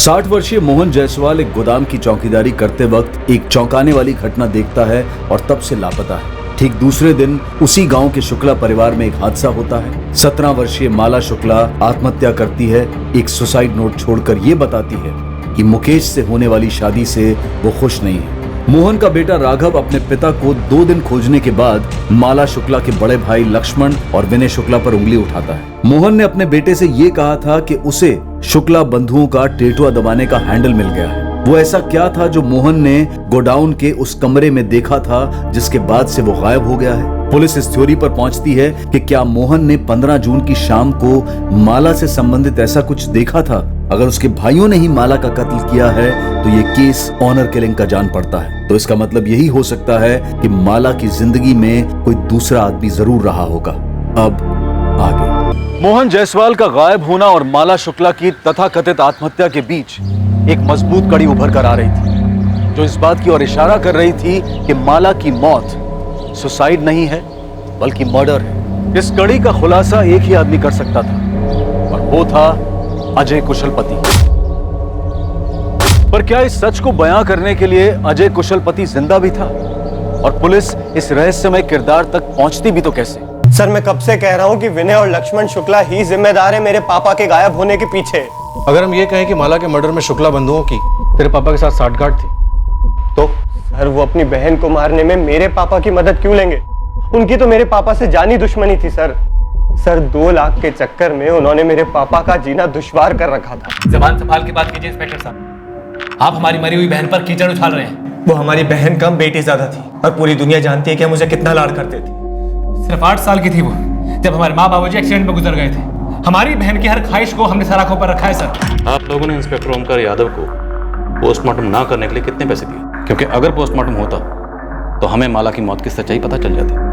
60 वर्षीय मोहन जायसवाल एक गोदाम की चौकीदारी करते वक्त एक चौंकाने वाली घटना देखता है और तब से लापता है। ठीक दूसरे दिन उसी गांव के शुक्ला परिवार में एक हादसा होता है। 17 वर्षीय माला शुक्ला आत्महत्या करती है। एक सुसाइड नोट छोड़कर ये बताती है कि मुकेश से होने वाली शादी से वो खुश नहीं है। मोहन का बेटा राघव अपने पिता को 2 दिन खोजने के बाद माला शुक्ला के बड़े भाई लक्ष्मण और विनय शुक्ला पर उंगली उठाता है। मोहन ने अपने बेटे से ये कहा था कि उसे शुक्ला बंधुओं का टेटुआ दबाने का हैंडल मिल गया है। वो ऐसा क्या था जो मोहन ने गोडाउन के उस कमरे में देखा था जिसके बाद से वो गायब हो गया है। पुलिस इस थ्योरी पर पहुंचती है कि क्या मोहन ने 15 जून की शाम को माला से संबंधित ऐसा कुछ देखा था। अगर उसके भाइयों ने ही माला का कत्ल किया है तो ये केस ऑनर किलिंग का जान पड़ता है। तो इसका मतलब यही हो सकता है कि माला की जिंदगी में कोई दूसरा आदमी जरूर रहा होगा। अब आगे मोहन जायसवाल का गायब होना और माला शुक्ला की तथाकथित आत्महत्या के बीच एक मजबूत कड़ी उभर कर आ रही थी, जो इस बात की ओर इशारा कर रही थी कि माला की मौत सुसाइड नहीं है बल्कि मर्डर है। इस कड़ी का खुलासा एक ही आदमी कर सकता था और वो था अजय कुशलपति। पर क्या इस सच को बयां करने के लिए अजय कुशलपति जिंदा भी था और पुलिस इस रहस्यमय किरदार तक पहुंचती भी तो कैसे? सर, मैं कब से कह रहा हूं कि विनय और लक्ष्मण शुक्ला ही जिम्मेदार है मेरे पापा के गायब होने के पीछे। अगर हम ये कहें कि माला के मर्डर में शुक्ला बंधुओं की तेरे पापा के साथ साठगांठ थी तो? सर, वो अपनी बहन को मारने में मेरे पापा की मदद क्यों लेंगे? उनकी तो मेरे पापा से जानी दुश्मनी थी सर। 2 लाख के चक्कर में उन्होंने मेरे पापा का जीना दुश्वार कर रखा था। जबान संभाल के बात कीजिए इंस्पेक्टर साहब। आप हमारी मरी हुई बहन पर कीचड़ उछाल रहे हैं। वो हमारी बहन कम बेटी ज्यादा थी और पूरी दुनिया जानती है कि हम उसे कितना लाड करते थे। सिर्फ 8 साल की थी वो जब हमारे माँ बाबूजी एक्सीडेंट में गुजर गए थे। हमारी बहन की हर ख्वाहिश को हमने सर आंखों पर रखा है सर। आप लोगों ने इंस्पेक्टर ओमकार यादव को पोस्टमार्टम ना करने के लिए कितने पैसे दिए? क्योंकि अगर पोस्टमार्टम होता तो हमें माला की मौत की सच्चाई पता चल जाती।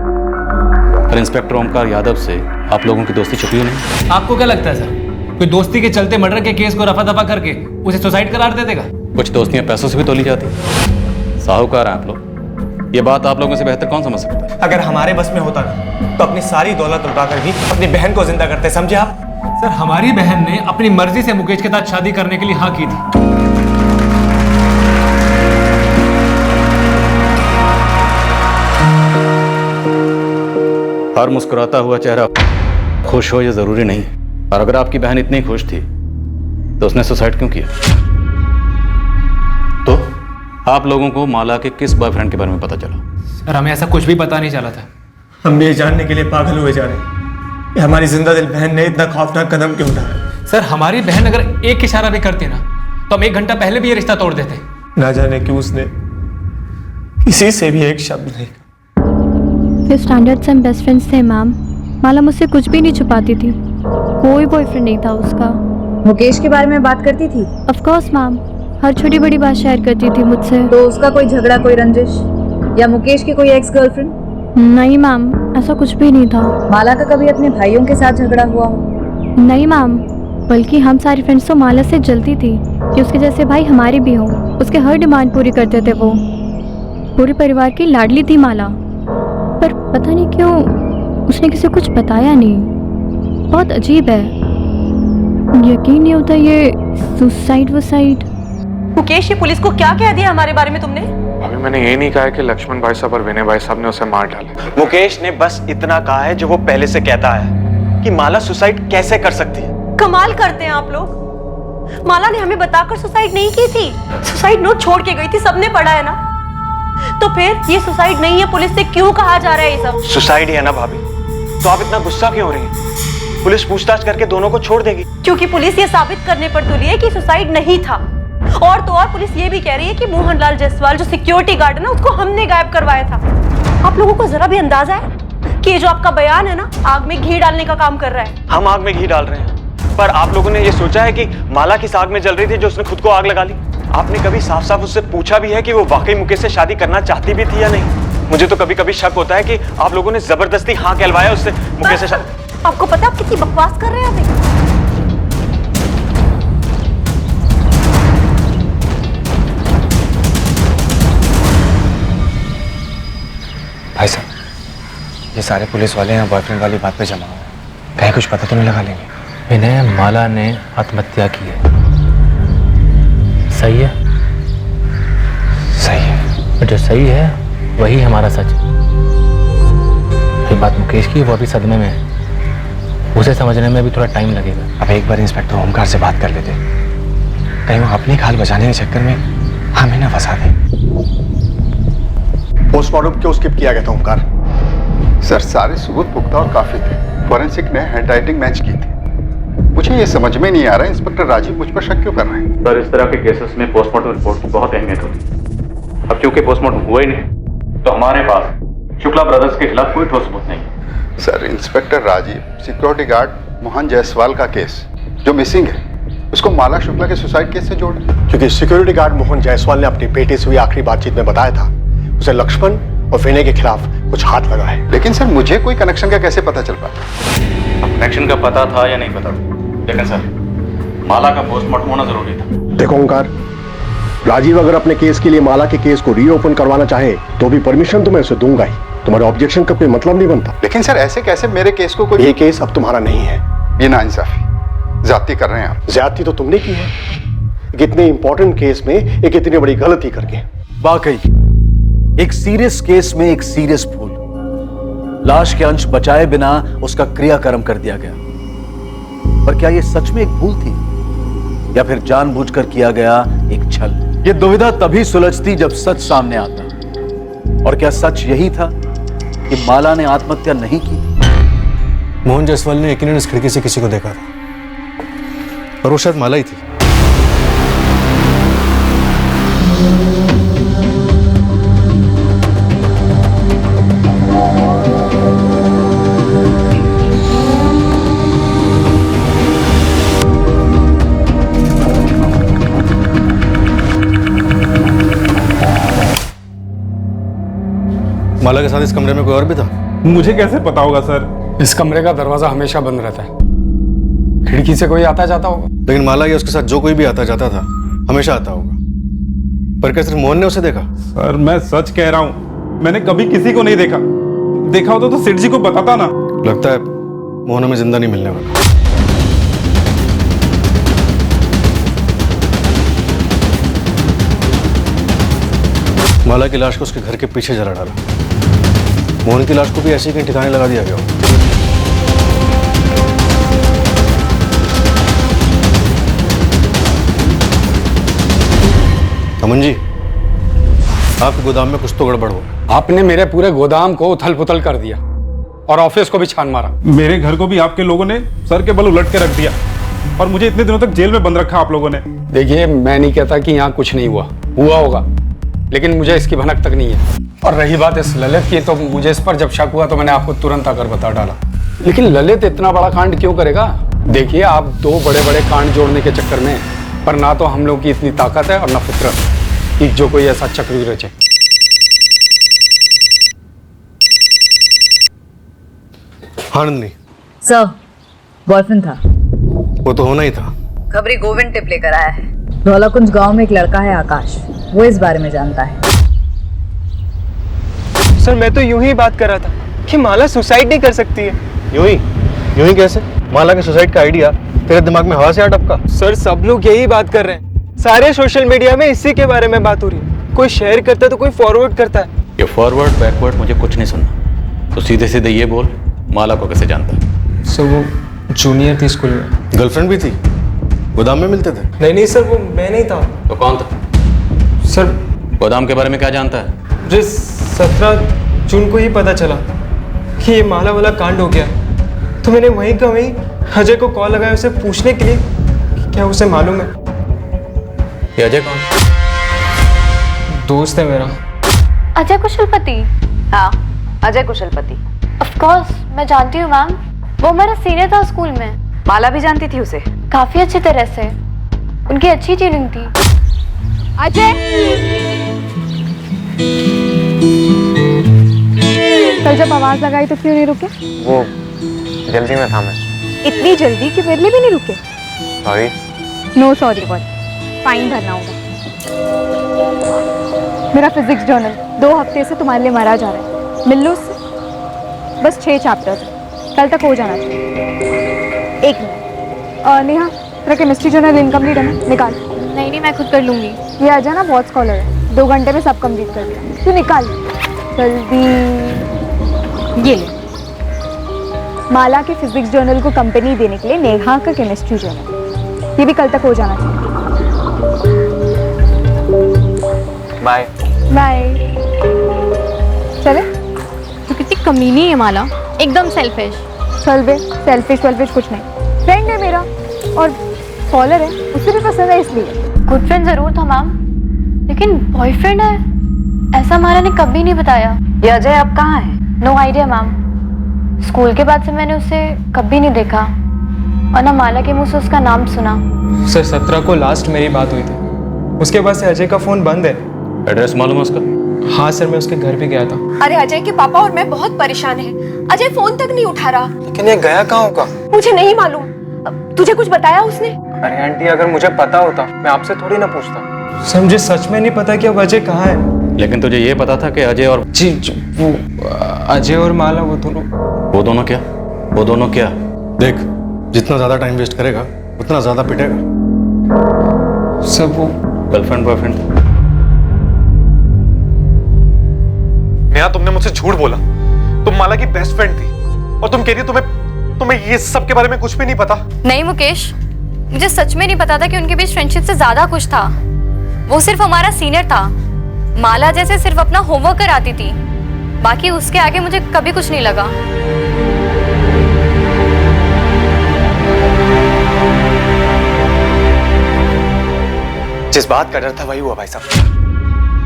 पर इंस्पेक्टर ओमकार यादव से आप लोगों की दोस्ती छुपी नहीं। आपको क्या लगता है सर, कोई दोस्ती के चलते मर्डर के केस को रफा दफा करके उसे सुसाइड करार दे देगा? कुछ दोस्तियां पैसों से भी तोली जाती। साहूकार हैं आप लोग, ये बात आप लोगों से बेहतर कौन समझ सकता है? अगर हमारे बस में होता ना तो अपनी सारी दौलत लुटाकर भी अपनी बहन को जिंदा करते, समझे आप? सर, हमारी बहन ने अपनी मर्जी से मुकेश के साथ शादी करने के लिए हाँ की थी। हर मुस्कुराता हुआ चेहरा खुश हो ये जरूरी नहीं। और अगर आपकी बहन इतनी खुश थी तो उसने सुसाइड क्यों किया? तो आप लोगों को माला के किस बॉयफ्रेंड के बारे में पता चला? सर, हमें ऐसा कुछ भी पता नहीं चला था। हम भी ये जानने के लिए पागल हुए जा रहे हैं कि हमारी जिंदा दिल बहन ने इतना खौफनाक कदम क्यों उठाया। सर, हमारी बहन अगर एक इशारा भी करती ना तो हम 1 घंटा पहले भी ये रिश्ता तोड़ देते। ना जाने क्यों उसने किसी से भी एक शब्द नहीं। फिर स्टैंडर्ड से हम बेस्ट फ्रेंड्स थे मैम। माला मुझसे कुछ भी नहीं छुपाती थी। कोई बॉयफ्रेंड नहीं था उसका। मुकेश के बारे में बात करती थी? ऑफ कोर्स मैम, हर छोटी बड़ी बात शेयर करती थी मुझसे। तो उसका कोई झगड़ा, कोई रंजिश या मुकेश की कोई एक्स गर्लफ्रेंड? नहीं मैम, ऐसा कुछ भी नहीं था। माला का कभी अपने भाइयों के साथ झगड़ा हुआ हो? नहीं मैम, बल्कि हम सारी फ्रेंड्स तो माला से जलती थी कि उसके जैसे भाई हमारे भी हों। उसके हर डिमांड पूरी करते थे वो। पूरे परिवार की लाडली थी माला। पर पता नहीं क्यों उसने किसी कुछ बताया नहीं। बहुत अजीब है, यकीन नहीं होता ये सुसाइड वसाइड। मुकेश, ये पुलिस को क्या कह दिया हमारे बारे में तुमने? अभी मैंने ये नहीं कहा कि लक्ष्मण भाई साहब और विनय भाई साहब ने उसे मार डाला। मुकेश ने बस इतना कहा है जो वो पहले से कहता है कि माला सुसाइड कैसे कर सकती है। कमाल करते हैं आप लोग। माला ने हमें बताकर सुसाइड नहीं की थी, सुसाइड नोट छोड़ के गई थी, सबने पढ़ा है ना। तो फिर ये सुसाइड नहीं है, पुलिस से क्यों कहा जा रहा है ये सब? सुसाइड है ना भाभी, तो आप इतना गुस्सा क्यों हो रही हैं? पुलिस पूछताछ करके दोनों को छोड़ देगी। क्योंकि पुलिस ये साबित करने पर तुली है कि सुसाइड नहीं था। और तो और पुलिस ये भी कह रही है कि मोहनलाल जायसवाल जो सिक्योरिटी गार्ड है ना, उसको हमने गायब करवाया था। आप लोगों को जरा भी अंदाजा है कि ये जो आपका बयान है ना, आग में घी डालने का काम कर रहा है? हम आग में घी डाल रहे हैं, पर आप लोगों ने ये सोचा है कि माला किस आग में जल रही थी जो उसने खुद को आग लगा ली? आपने कभी साफ साफ उससे पूछा भी है कि वो वाकई मुकेश से शादी करना चाहती भी थी या नहीं? मुझे तो कभी कभी शक होता है कि आप लोगों ने जबरदस्ती हाँ कहलवाया उससे मुकेश से शादी। आपको पता आप कितनी बकवास कर रहे हैं अभी? भाई साहब, ये सारे पुलिस वाले हैं बॉयफ्रेंड वाली बात पे जमा हुए, कहीं कुछ पता तो नहीं लगा लेंगे? विनय, माला ने आत्महत्या की है। सही है, सही है। और जो सही है वही हमारा सच है। ये बात मुकेश की, वो अभी सदमे में है, उसे समझने में भी थोड़ा टाइम लगेगा। अब एक बार इंस्पेक्टर ओमकार से बात कर लेते, कहीं वो अपनी खाल बचाने के चक्कर में हमें ना फंसा दे। पोस्टमार्टम क्यों स्किप किया गया था ओमकार? सर सारे सबूत पुख्ता और काफी थे। फॉरेंसिक ने हैंडराइटिंग मैच की थी। मुझे ये समझ में नहीं आ रहा इंस्पेक्टर राजीव मुझ पर शक क्यों कर रहे हैं? सर इस तरह के केसेस में पोस्टमार्टम रिपोर्ट की बहुत अहमियत होती है। अब क्योंकि पोस्टमार्टम हुआ ही नहीं तो हमारे पास शुक्ला ब्रदर्स के खिलाफ कोई ठोस सबूत नहीं है। Sir inspector Rajeev security guard Mohan Jaiswal का केस जो मिसिंग है उसको माला शुक्ला के सुसाइड केस से जोड़, क्योंकि सिक्योरिटी गार्ड मोहन जायसवाल ने अपनी बेटे से हुई आखिरी बातचीत में बताया था उसे लक्ष्मण और विनय के खिलाफ कुछ हाथ लगा है। लेकिन सर मुझे कोई कनेक्शन का कैसे पता चल पाया? कनेक्शन का पता था या नहीं पता, लेकिन सर माला का पोस्टमार्टम होना जरूरी था। देखो ओंकार, राजीव अगर अपने केस के लिए माला के केस को रीओपन करवाना चाहे तो भी परमिशन तो मैं उसे दूंगा ही। तुम्हारे ऑब्जेक्शन का कोई मतलब नहीं बनता। लेकिन सर ऐसे कैसे मेरे केस को कोई... ये केस अब तुम्हारा नहीं है। ये नाइंसाफी, ज्यादती कर रहे हैं आप। ज्यादती तो तुमने की है, इतने इंपॉर्टेंट केस में एक इतनी बड़ी गलती करके। वाकई एक सीरियस केस में एक सीरियस भूल, लाश के अंश बचाए बिना उसका क्रियाकर्म कर दिया गया। पर क्या यह सच में एक भूल थी या फिर जानबूझकर किया गया एक छल? यह दुविधा तभी सुलझती जब सच सामने आता। और क्या सच यही था कि माला ने आत्महत्या नहीं की? मोहन जायसवाल ने यकीनन इस खिड़की से किसी को देखा था और वो शायद माला ही थी। माला के साथ इस कमरे में कोई और भी था? मुझे कैसे पता होगा सर? इस कमरे का दरवाजा हमेशा बंद रहता है, खिड़की से कोई आता जाता होगा। लेकिन माला या उसके साथ जो कोई भी आता जाता था हमेशा आता होगा। पर क्या सिर्फ मोहन ने उसे देखा? सर मैं सच कह रहा हूँ, मैंने कभी किसी को नहीं देखा। देखा होता तो सेठ जी को बताता ना। लगता है मोहन हमें जिंदा नहीं मिलने वाला। माला की लाश को उसके घर के पीछे जला डाला। मोहन की लाश को भी ऐसे ही कहीं ठिकाने लगा दिया गया। अमन जी, आपके गोदाम में कुछ तो गड़बड़ हो। आपने मेरे पूरे गोदाम को उथल पुथल कर दिया और ऑफिस को भी छान मारा। मेरे घर को भी आपके लोगों ने सर के बल उलट के रख दिया और मुझे इतने दिनों तक जेल में बंद रखा आप लोगों ने। देखिए मैं नहीं कहता कि यहाँ कुछ नहीं हुआ होगा, लेकिन मुझे इसकी भनक तक नहीं है। और रही बात इस ललित की, तो मुझे इस पर जब शक हुआ तो मैंने आपको तुरंत आकर बता डाला। लेकिन ललित इतना बड़ा कांड क्यों करेगा? देखिए आप दो बड़े बड़े कांड जोड़ने के चक्कर में, पर ना तो हम लोग की इतनी ताकत है और ना फितरत कि जो कोई ऐसा चक्र रचे। हाँ नंदिनी। सर बॉयफ्रेंड था। वो तो होना ही था। खबरी गोविंद टिप लेकर आया है। धौलाकुंज गांव में एक लड़का है आकाश, वो इस बारे में जानता है। सर मैं तो यूं ही बात कर रहा था कि माला सुसाइड नहीं कर सकती है। यूं ही कैसे? माला के सुसाइड का आइडिया तेरे दिमाग में हवा से आ टपका? सर सब लोग यही बात कर रहे हैं, सारे सोशल मीडिया में इसी के बारे में बात हो रही है। कोई शेयर करता है तो कोई फॉरवर्ड करता है। ये फॉरवर्ड बैकवर्ड मुझे कुछ नहीं सुनना, तो सीधे सीधे ये बोल माला को कैसे जानता है? सर वो जूनियर थी स्कूल में। गर्लफ्रेंड भी थी? गोदाम में मिलते थे? नहीं सर वो मैं नहीं था। तो कौन था? सर गोदाम के बारे में क्या जानता है? मुझे 17 जून को ही पता चला कि ये माला वाला कांड हो गया, तो मैंने वहीं का वहीं अजय को कॉल लगाया उसे पूछने के लिए कि क्या उसे मालूम है। ये अजय कौन? दोस्त है मेरा। अजय कुशलपति? हाँ अजय कुशलपति। ऑफ कोर्स मैं जानती हूँ मैम, वो मेरा सीनियर था स्कूल में। माला भी जानती थी उसे? काफी अच्छी तरह से, उनकी अच्छी ट्यूनिंग थी। अजय कल जब आवाज लगाई तो क्यों नहीं रुके? वो जल्दी में था मैं। इतनी जल्दी कि मेरे लिए भी नहीं रुके? Sorry. No sorry boy, fine भरना होगा। मेरा फिजिक्स जर्नल 2 हफ्ते से तुम्हारे लिए मरा जा रहा है, मिल लो उससे। बस 6 चैप्टर्स, कल तक हो जाना चाहिए। 1 मिनट। नेहा तेरा केमिस्ट्री जर्नल इनकम्प्लीट है ना, निकाल। नहीं नहीं, मैं खुद कर लूंगी। ये अजय ना बहुत स्कॉलर है, 2 घंटे में सब कंप्लीट कर दिया। तू निकाल जल्दी। ये ले, माला के फिजिक्स जर्नल को कंपनी देने के लिए नेहा का केमिस्ट्री जर्नल, ये भी कल तक हो जाना चाहिए। Bye bye. चले? तो कितनी कमीनी है माला, एकदम सेल्फिश। चल बे, सेल्फिश कुछ नहीं, फ्रेंड है मेरा और स्कॉलर है, उसे भी पसंद है इसलिए। गुड फ्रेंड जरूर था मैम, लेकिन बॉयफ्रेंड है ऐसा माला ने कभी नहीं बताया। ये अजय अब कहाँ है? नो आइडिया मैम, स्कूल के बाद से मैंने उसे कभी नहीं देखा और ना माला के मुंह से उसका नाम सुना। सर 17 को लास्ट मेरी बात हुई थी, उसके बाद से अजय का फोन बंद है। एड्रेस मालूम है उसका? हाँ सर, मैं उसके घर भी गया था। अरे अजय के पापा और मैं बहुत परेशान हैं। अजय फोन तक नहीं उठा रहा। लेकिन ये गया कहाँ होगा? मुझे नहीं मालूम। तुझे कुछ बताया उसने? अरे आंटी, अगर मुझे पता होता मैं आपसे थोड़ी ना पूछता। सर मुझे सच में नहीं पता कि अब अजय कहाँ है। लेकिन तुझे ये पता था कि अजय और जी वो अजय और माला वो दोनों क्या? देख, जितना ज्यादा टाइम वेस्ट करेगा उतना ज्यादा पिटेगा। सब वो गर्लफ्रेंड बॉयफ्रेंड? नेहा, तुमने मुझसे झूठ बोला। तुम माला की बेस्ट फ्रेंड थी और तुम कह रही हो तुम्हें ये सब के बारे में कुछ भी नहीं पता। नहीं मुकेश, मुझे सच में नहीं पता था कि उनके बीच फ्रेंडशिप से ज्यादा कुछ था। वो सिर्फ हमारा सीनियर था, माला जैसे सिर्फ अपना होमवर्क कराती थी, बाकी उसके आगे मुझे कभी कुछ नहीं लगा। जिस बात का डर था वही हुआ भाई साहब।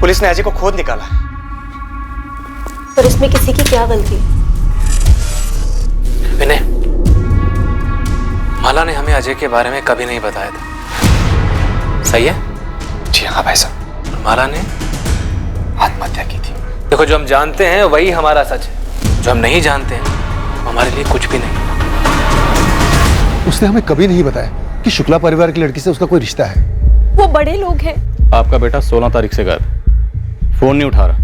पुलिस ने अजय को खोद निकाला। पर इसमें किसी की क्या गलती? विनय, माला ने हमें अजय के बारे में कभी नहीं बताया था, सही है? जी हाँ भाई साहब, माला ने आत्महत्या की थी। देखो, जो हम जानते हैं वही हमारा सच है, जो हम नहीं जानते हैं वो हमारे लिए कुछ भी नहीं। उसने हमें कभी नहीं बताया कि शुक्ला परिवार की लड़की से उसका कोई रिश्ता है। वो बड़े लोग हैं। आपका बेटा 16 तारीख से गायब, फोन नहीं उठा रहा।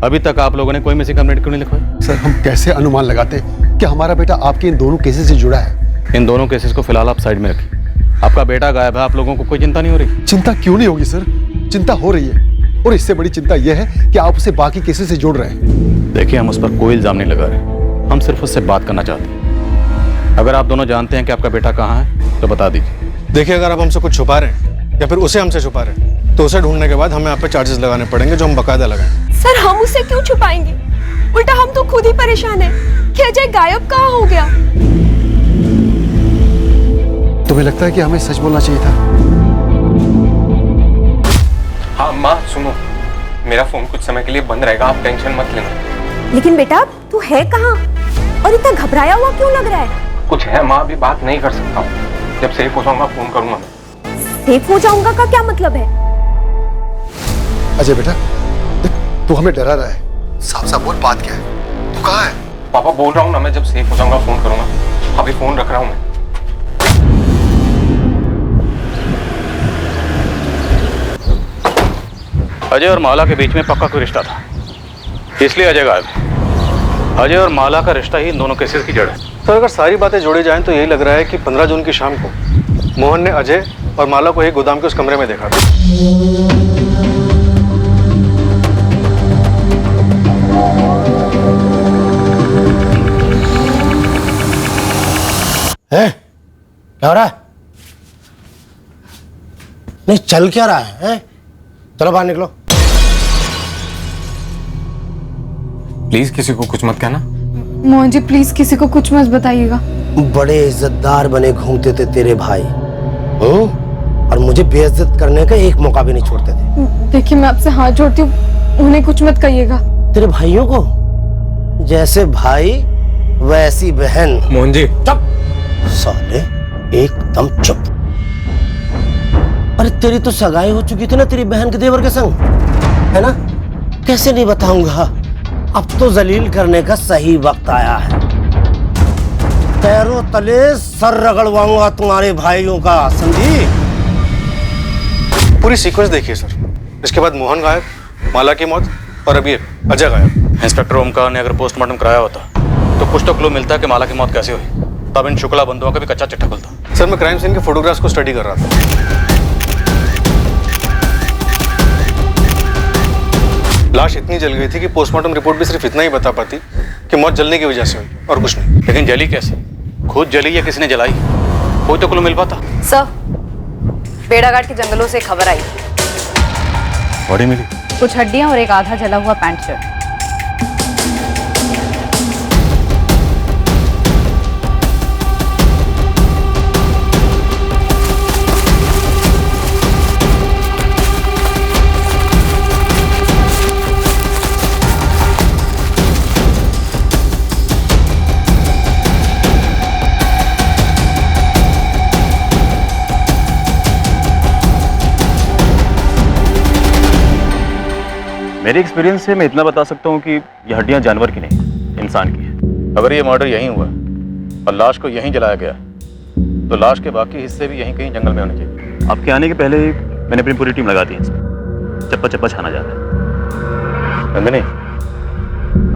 अभी तक आप लोगों ने कोई मिसिंग कंप्लेंट क्यों नहीं लिखवाई? सर, हम कैसे अनुमान लगाते कि हमारा बेटा आपके इन दोनों केसेस से जुड़ा है? इन दोनों केसेस को फिलहाल आप साइड में रखिए। आपका बेटा गायब है, आप लोगों को कोई चिंता नहीं हो रही? चिंता क्यों नहीं होगी सर, चिंता हो रही है, और इससे बड़ी चिंता यह है कि आप उसे बाकी केसेस से जोड़ रहे हैं। देखिए, हम उस पर कोई इल्जाम नहीं लगा रहे, हम सिर्फ उससे बात करना चाहते हैं। अगर आप दोनों जानते हैं कि आपका बेटा कहाँ है तो बता दीजिए। देखिए, अगर आप हमसे कुछ छुपा रहे हैं या फिर उसे हमसे छुपा रहे हैं तो उसे ढूंढने के बाद हमें आप पे चार्जेस लगाने पड़ेंगे, जो हम बकायदा लगाएं। सर हम उसे क्यों छुपाएंगे? उल्टा हम तो खुद ही परेशान हैं कि अजय गायब कहाँ हो गया। तुम्हें लगता है कि हमें सच बोलना चाहिए था? हाँ माँ सुनो, मेरा फोन कुछ समय के लिए बंद रहेगा, आप टेंशन मत लेना। लेकिन बेटा तू है कहाँ और इतना घबराया हुआ क्यों लग रहा है? कुछ है माँ, अभी बात नहीं कर सकता हूँ, जब सेफ हो जाऊंगा फोन करूंगा मैं। सेफ हो जाऊंगा का क्या मतलब है? अजय बेटा, देख, तू हमें डरा रहा है, साफ साफ बोल, बात क्या है? तू कहाँ है? पापा बोल रहा हूँ ना, मैं जब सेफ हो जाऊंगा फोन करूंगा, अभी फोन रख रहा हूँ मैं। अजय और माला के बीच में पक्का कोई रिश्ता था, इसलिए अजय गायब है। अजय और माला का रिश्ता ही इन दोनों केसेस की जड़ है। सर, अगर सारी बातें जोड़ी जाएं तो यही लग रहा है कि 15 जून की शाम को मोहन ने अजय और माला को एक गोदाम के उस कमरे में देखा था। क्या हो रहा है? नहीं, चल क्या रहा है? चलो बाहर निकलो। प्लीज किसी को कुछ मत कहना। मोहन जी प्लीज किसी को कुछ मत बताइएगा। बड़े इज्जतदार बने घूमते थे तेरे भाई, और मुझे बेइज्जत करने का एक मौका भी नहीं छोड़ते थे। देखिए, मैं आपसे हाथ जोड़ती हूँ, उन्हें कुछ मत कहिएगा। तेरे भाइयों को जैसे भाई वैसी बहन। मोहन जी चुप साले, एकदम चुप। अरे तेरी तो सगाई हो चुकी थी ना तेरी बहन के देवर के संग, है ना? कैसे नहीं बताऊंगा, अब तो जलील करने का सही वक्त आया है। पैरों तले सर रगड़वाऊंगा तुम्हारे भाइयों का, समझी? पूरी सीक्वेंस देखिए सर, इसके बाद मोहन गायब, माला की मौत, और अभी अजय गायब। इंस्पेक्टर ओमकार ने अगर पोस्टमार्टम कराया होता तो कुछ तो क्लू मिलता कि माला की मौत कैसे हुई, तब इन शुक्ला बंधुओं का भी कच्चा चिट्ठा खुलता। सर, मैं क्राइम सीन के फोटोग्राफ्स को स्टडी कर रहा था। लाश इतनी जल गई थी कि पोस्टमार्टम रिपोर्ट भी सिर्फ इतना ही बता पाती कि मौत जलने की वजह से हुई और कुछ नहीं। लेकिन जली कैसे? खुद जली या किसी ने जलाई? कोई तो क्लू मिल पाता। सर, बेड़ाघाट के जंगलों से खबर आई, बॉडी मिली, कुछ हड्डियां और एक आधा जला हुआ पैंट शर्ट। मेरे एक्सपीरियंस से मैं इतना बता सकता हूँ कि ये हड्डियाँ जानवर की नहीं, इंसान की है। अगर ये मर्डर यहीं हुआ और लाश को यहीं जलाया गया तो लाश के बाकी हिस्से भी यहीं कहीं जंगल में होने चाहिए। आपके आने के पहले मैंने अपनी पूरी टीम लगा दी है इसमें। चप्पा चप्पा छाना जा रहा है। नंदिनी,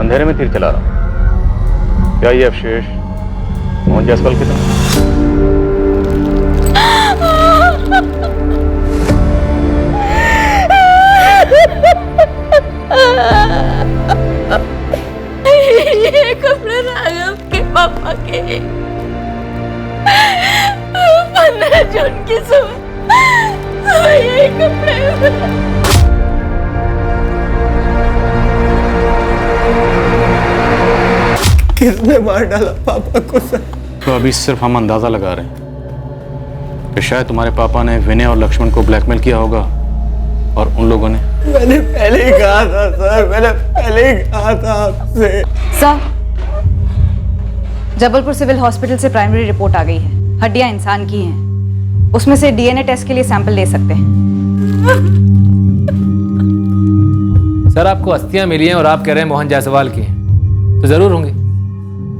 अंधेरे में तीर चला रहा हूँ। क्या ये अवशेष मोहन जायसवाल की तरह? ये कपड़े राघव के पापा के 15 जून की सुबह ये कपड़े। किसने मार डाला पापा को सर? तो अभी सिर्फ हम अंदाजा लगा रहे हैं कि शायद तुम्हारे पापा ने विनय और लक्ष्मण को ब्लैकमेल किया होगा और उन लोगों ने। मैंने पहले ही कहा था सर, मैंने पहले ही कहा था आपसे। सर, जबलपुर सिविल हॉस्पिटल से प्राइमरी रिपोर्ट आ गई है, हड्डियां इंसान की हैं। उसमें से डीएनए टेस्ट के लिए सैंपल ले सकते हैं। सर, आपको अस्थियां मिली हैं और आप कह रहे हैं मोहन जायसवाल की हैं, तो जरूर होंगी।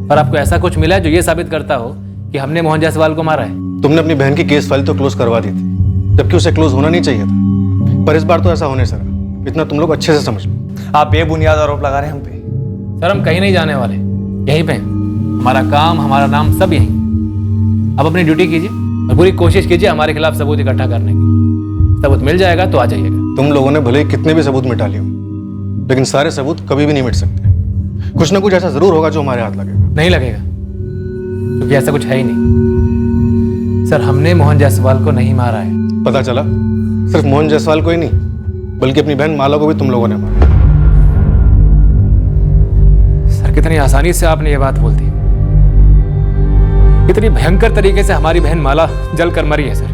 और आपको ऐसा कुछ मिला है जो ये साबित करता हो कि हमने मोहन जायसवाल को मारा है? तुमने अपनी बहन की केस फाइल तो क्लोज करवा दी थी, जबकि उसे क्लोज होना नहीं चाहिए था। पर इस बार तो ऐसा होने सर, इतना तुम लोग अच्छे से समझ लो। आप बेबुनियाद आरोप लगा रहे हैं हम पे। सर, हम कहीं नहीं जाने वाले, यहीं पे। हमारा काम, हमारा नाम सब यहीं। अब अपनी ड्यूटी कीजिए और पूरी कोशिश कीजिए हमारे खिलाफ सबूत इकट्ठा करने की। सबूत मिल जाएगा तो आ जाइएगा। तुम लोगों ने भले ही कितने भी सबूत मिटा लिए हो, लेकिन सारे सबूत कभी भी नहीं मिट सकते। कुछ ना कुछ ऐसा जरूर होगा जो हमारे हाथ लगेगा। नहीं लगेगा, क्योंकि ऐसा कुछ है ही नहीं। सर, हमने मोहन जायसवाल को नहीं मारा है। पता चला सिर्फ मोहन जायसवाल को ही नहीं, बल्कि अपनी बहन माला को भी तुम लोगों ने मारा। सर, कितनी आसानी से आपने ये बात बोल दी। कितनी भयंकर तरीके से हमारी बहन माला जल कर मरी है सर।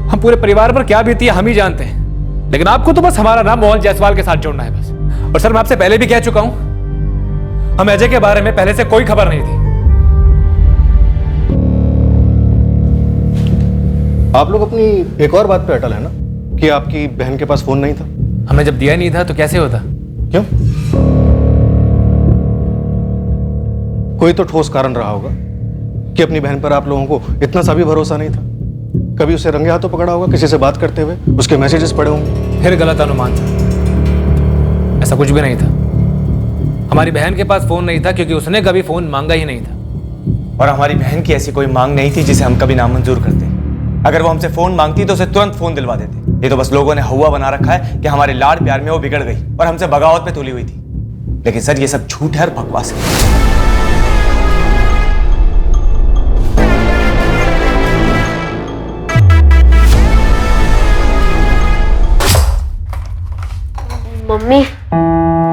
हम पूरे परिवार पर क्या बीती है हम ही जानते हैं, लेकिन आपको तो बस हमारा नाम मोहन जायसवाल के साथ जोड़ना है बस। और सर, मैं आपसे पहले भी कह चुका हूं, हम अजय के बारे में पहले से कोई खबर नहीं थी। आप लोग अपनी एक और बात पे अटल है ना कि आपकी बहन के पास फोन नहीं था? हमने जब दिया नहीं था तो कैसे होता? क्यों? कोई तो ठोस कारण रहा होगा कि अपनी बहन पर आप लोगों को इतना सा भी भरोसा नहीं था। कभी उसे रंगे हाथों पकड़ा होगा किसी से बात करते हुए, उसके मैसेजेस पढ़े होंगे। फिर गलत अनुमान था, ऐसा कुछ भी नहीं था। हमारी बहन के पास फोन नहीं था क्योंकि उसने कभी फोन मांगा ही नहीं था। और हमारी बहन की ऐसी कोई मांग नहीं थी जिसे हम कभी नामंजूर करते। अगर वो हमसे फोन मांगती तो उसे तुरंत फोन दिलवा देते। ये तो बस लोगों ने हवा बना रखा है कि हमारे लाड प्यार में वो बिगड़ गई और हमसे बगावत पे तुली हुई थी। लेकिन सर, ये सब झूठ है और बकवास है। मम्मी,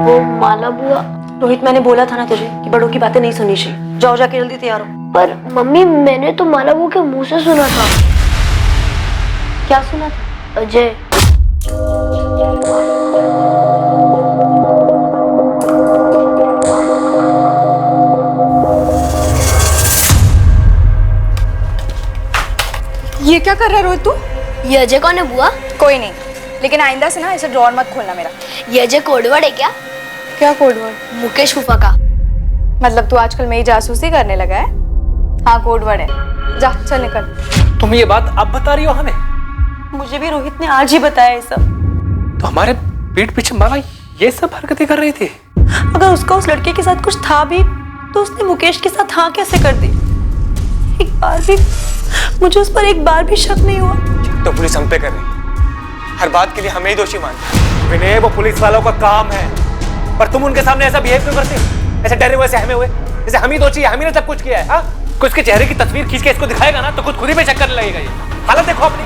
वो माला बुआ। रोहित, मैंने बोला था ना तुझे कि बड़ों की बातें नहीं सुननी चाहिए। जाओ, जाके जल्दी तैयार हो। पर मम्मी, मैंने तो माला बुआ के मुंह से सुना था। क्या सुना था? अजय। ये क्या कर रहा है रोहित तू? ये अजय कौन है बुआ? कोई नहीं, लेकिन आइंदा से ना ऐसे ड्रॉर मत खोलना मेरा। ये अजय कोडवर्ड है क्या? क्या कोडवर्ड? मुकेश फूफा का। मतलब तू आजकल मेरी जासूसी करने लगा है? हाँ, कोडवर्ड है। जा, चल निकल। तुम ये बात अब बता रही हो हमें? मुझे भी रोहित ने आज ही बताया ये सब। तो हमारे पीठ पीछे माला ये सब हरकतें कर रही थी? अगर उसका उस लड़के के साथ कुछ था भी तो उसने मुकेश के साथ हाँ कैसे कर दी? एक बार भी मुझे उस पर एक बार भी शक नहीं हुआ। तो पुलिस हम पे कर रही है, हर बात के लिए हमें ही दोषी मानती है। विनय, वो पुलिस वालों का काम है। पर तुम उनके सामने ऐसा बिहेव क्यों करते हो? ऐसे डरे हुए, ऐसे हमें हुए, जैसे हम ही दोषी है, हम ही ने सब कुछ किया है। हाँ, कोई उसके चेहरे की तस्वीर खींच के इसको दिखाएगा ना तो खुद ही पे चक्कर लगेगा। ये हालत देखो अपनी।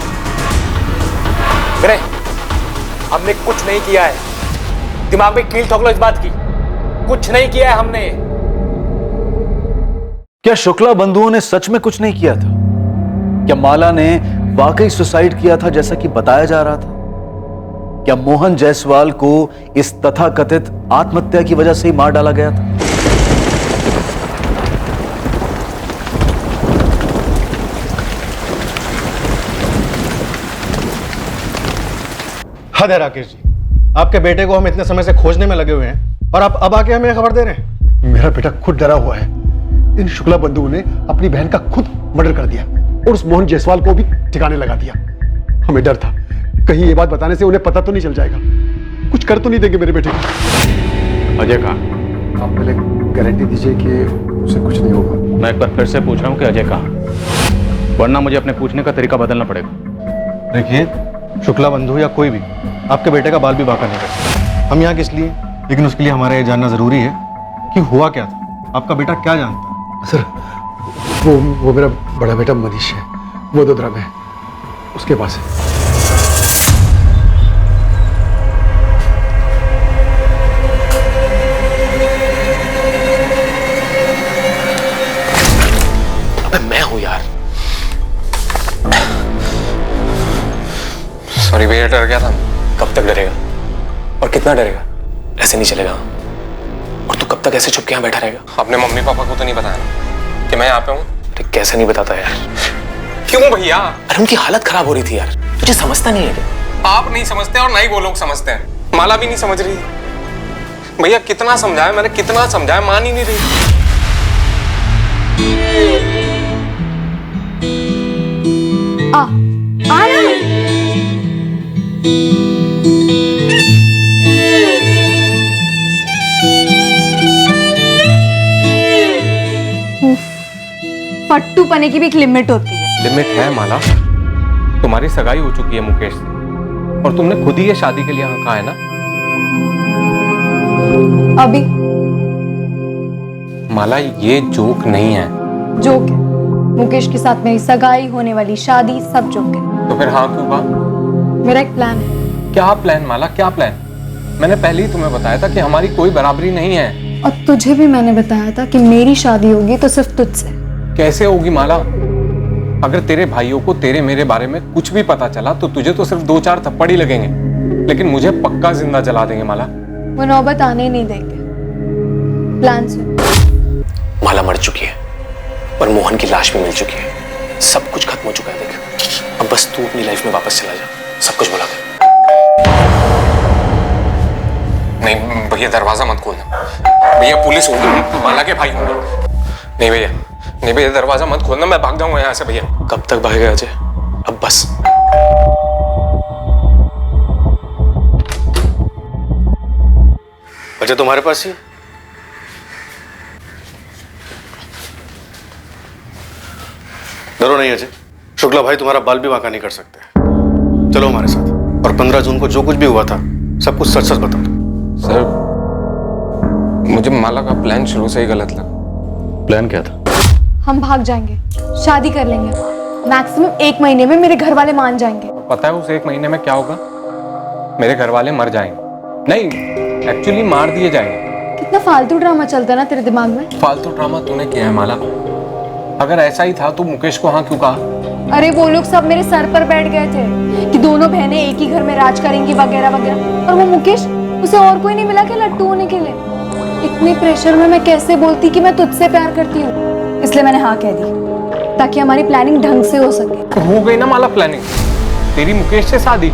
हमने कुछ नहीं किया है, दिमाग में कील ठोक लो इस बात की, कुछ नहीं किया है हमने। क्या शुक्ला बंधुओं ने सच में कुछ नहीं किया था? क्या माला ने वाकई सुसाइड किया था जैसा कि बताया जा रहा था? क्या मोहन जायसवाल को इस तथाकथित आत्महत्या की वजह से ही मार डाला गया था? हद है राकेश जी, आपके बेटे को हम इतने समय से खोजने में लगे हुए हैं और आप अब आके हमें खबर दे रहे हैं। मेरा बेटा खुद डरा हुआ है। इन शुक्ला बंधुओं ने अपनी बहन का खुद मर्डर कर दिया और उस मोहन जायसवाल को भी ठिकाने लगा दिया। हमें डर था कहीं ये बात बताने से उन्हें पता तो नहीं चल जाएगा, कुछ कर तो नहीं देंगे मेरे बेटे को। अजय कहाँ? आप पहले गारंटी दीजिए कि उसे कुछ नहीं होगा। मैं एक बार फिर से पूछ रहा हूँ कि अजय कहाँ, वरना मुझे अपने पूछने का तरीका बदलना पड़ेगा। देखिए, शुक्ला बंधु या कोई भी आपके बेटे का बाल भी बांका नहीं कर सकता। हम यहाँ किस लिए, लेकिन उसके लिए हमारा ये जानना जरूरी है कि हुआ क्या था, आपका बेटा क्या जानता है। सर वो मेरा बड़ा बेटा मनीष है, वो वडोदरा में उसके पास है। अबे मैं हूं यार। सॉरी भैया, डर गया था। कब तक डरेगा और कितना डरेगा? ऐसे नहीं चलेगा। और तू कब तक ऐसे चुप के यहाँ बैठा रहेगा? अपने मम्मी पापा को तो नहीं बताया ना कि मैं यहाँ पे हूँ? अरे कैसे नहीं बताता यार? क्यों भैया? अरे उनकी हालत खराब हो रही थी यार, तुझे समझता नहीं है क्या? आप नहीं समझते और ना ही वो लोग समझते हैं। माला भी नहीं समझ रही। भैया कितना समझाया मैंने, कितना समझाया, मान ही नहीं रही। आ रहा है। फट्टू पने की भी एक लिमिट होती है। लिमिट है माला। तुम्हारी सगाई हो चुकी है मुकेश से और तुमने खुद ही ये शादी के लिए हाँ कहा है ना। अभी माला ये जोक नहीं है। जोक है। मुकेश के साथ मेरी सगाई, होने वाली शादी, सब जोक है। तो फिर हाँ क्यों कहा? मेरा एक प्लान है। क्या प्लान माला, क्या प्लान? मैंने पहले ही तुम्हें बताया था कि हमारी कोई बराबरी नहीं है। और तुझे भी मैंने बताया था कि मेरी शादी होगी तो सिर्फ तुझसे। कैसे होगी माला? अगर तेरे भाइयों को तेरे मेरे बारे में कुछ भी पता चला तो तुझे तो सिर्फ 2-4 थप्पड़ ही लगेंगे, लेकिन मुझे पक्का जिंदा जला देंगे माला। वो नौबत आने ही नहीं देंगे। प्लान से। माला मर चुकी है और मोहन की लाश भी मिल चुकी है। सब कुछ खत्म हो चुका है। देख, अब बस तू अपनी लाइफ में वापस चला जा, सब कुछ भुला दे। नहीं भैया, दरवाजा मत खोलना। भैया पुलिस होगी, माला के भाई होंगे। नहीं भैया, नहीं भैया, दरवाजा मत खोलना, मैं भाग जाऊंगा यहाँ से। भैया कब तक भागेगा अजय? अब बस। अजय तुम्हारे पास ही? डरो नहीं अजय, शुक्ला भाई तुम्हारा बाल भी बांका नहीं कर सकते। चलो हमारे साथ, और 15 जून को जो कुछ भी हुआ था सब कुछ सच सच बता दो। सर, मुझे माला का प्लान शुरू से ही गलत लगा। प्लान क्या था? हम भाग जाएंगे, शादी कर लेंगे। मैक्सिमम 1 महीने में मेरे घर वाले मान जाएंगे। पता है उस 1 महीने में क्या होगा? मेरे घर वाले मर जाएंगे। नहीं, एक्चुअली मार दिए जाएंगे। कितना फालतू ड्रामा चलता है ना तेरे दिमाग में। फालतू ड्रामा तूने किया है माला। अगर ऐसा ही था तो मुकेश को हाँ क्यों कहा? अरे वो लोग सब मेरे सर पर बैठ गए थे कि दोनों बहनें एक ही घर में राज करेंगी वगैरह वगैरह, और वो मुकेश, उसे और कोई नहीं मिला क्या लट्टू होने के लिए? इतने प्रेशर में मैं कैसे बोलती कि मैं तुझसे प्यार करती हूँ। इसलिए मैंने हाँ कह दी ताकि हमारी प्लानिंग ढंग से हो सके। हो गई ना माला प्लानिंग, तेरी मुकेश से शादी।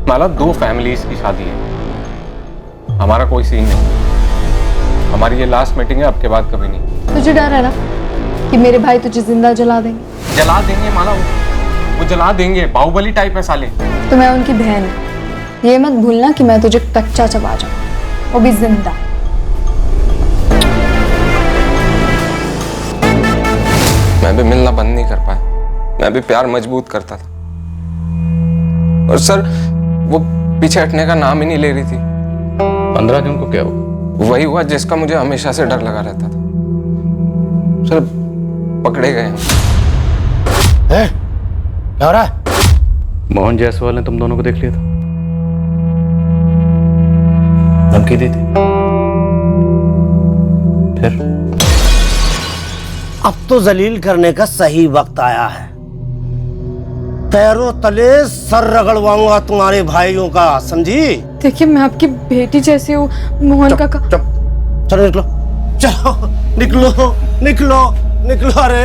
माला 2 फैमिलीज की शादी है, हमारा कोई सीन नहीं। हमारी ये लास्ट मीटिंग है, अब के बाद कभी नहीं। तुझे डर है ना कि मेरे भाई तुझे जिंदा जला देंगे? जला देंगे माला, वो जला देंगे। बाहुबली टाइप है साले। तो मैं उनकी बहन हूँ, ये मत भूलना कि मैं तुझे कच्चा चबा जाऊँ, वो भी जिंदा। मैं भी मिलना बंद नहीं कर पाया, मैं भी प्यार मजबूत करता था। और सर, वो पीछे हटने का नाम ही नहीं ले रही थी। 15 जून को क्या हुआ? वही हुआ जिसका मुझे हमेशा से डर लगा रहता था सर। पकड़े गए हम। क्या हो रहा है? मोहन जायसवाल ने तुम दोनों को देख लिया था, धमकी दी थी। फिर अब तो जलील करने का सही वक्त आया है। पैरों तले सर रगड़वाऊंगा तुम्हारे भाइयों का, समझी? देखिए मैं आपकी बेटी जैसी हूँ मोहन काका। चलो निकलो, चलो निकलो निकलो निकलो। अरे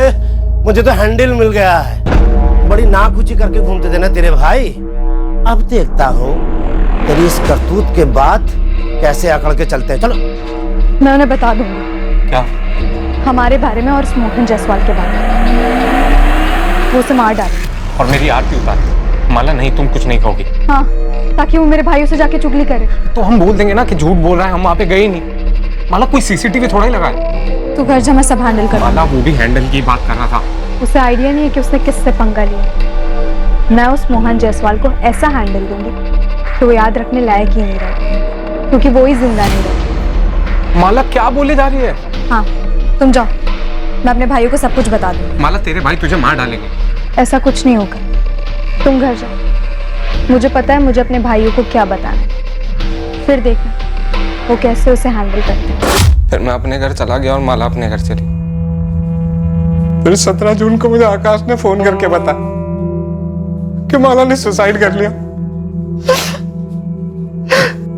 मुझे तो हैंडल मिल गया है। बड़ी नाक ऊंची करके घूमते थे ना तेरे भाई। अब देखता हूँ तेरी इस करतूत के बाद कैसे अकड़ के चलते हैं। चलो मैं उन्हें बता दूंगी। क्या? हमारे बारे में और उस मोहन जायसवाल के बारे में। वो उसे मार डाले और मेरी आरती उतार। माला नहीं, तुम कुछ नहीं कहोगी। हाँ, ताकि वो मेरे भाइयों से जाके चुगली करे। तो हम बोल देंगे ना कि झूठ बोल रहा है, हम वहाँ पे गए ही नहीं। माला कोई सीसीटीवी थोड़ा ही लगा है। तू घर जा, मैं सब हैंडल कर। माला वो भी हैंडल की बात कर रहा था। उसे आइडिया नहीं है कि उसने किससे पंगा लिया। मैं उस मोहन जायसवाल को ऐसा हैंडल दूंगी कि वो याद रखने लायक ही नहीं रहा, क्योंकि वो ही जिंदा नहीं रहा। माला क्या बोले जा रही है? हाँ तुम जाओ, मैं अपने भाइयों को सब कुछ बता दूंगी। माला तेरे भाई तुझे मार डालेंगे। ऐसा कुछ नहीं होगा, तुम घर जाओ। मुझे पता है मुझे अपने भाइयों को क्या बताना है, फिर देखना वो कैसे उसे हैंडल करते हैं। फिर मैं अपने घर चला गया और माला अपने घर चली। फिर 17 जून को मुझे आकाश ने फोन करके बताया कि माला ने सुसाइड कर लिया।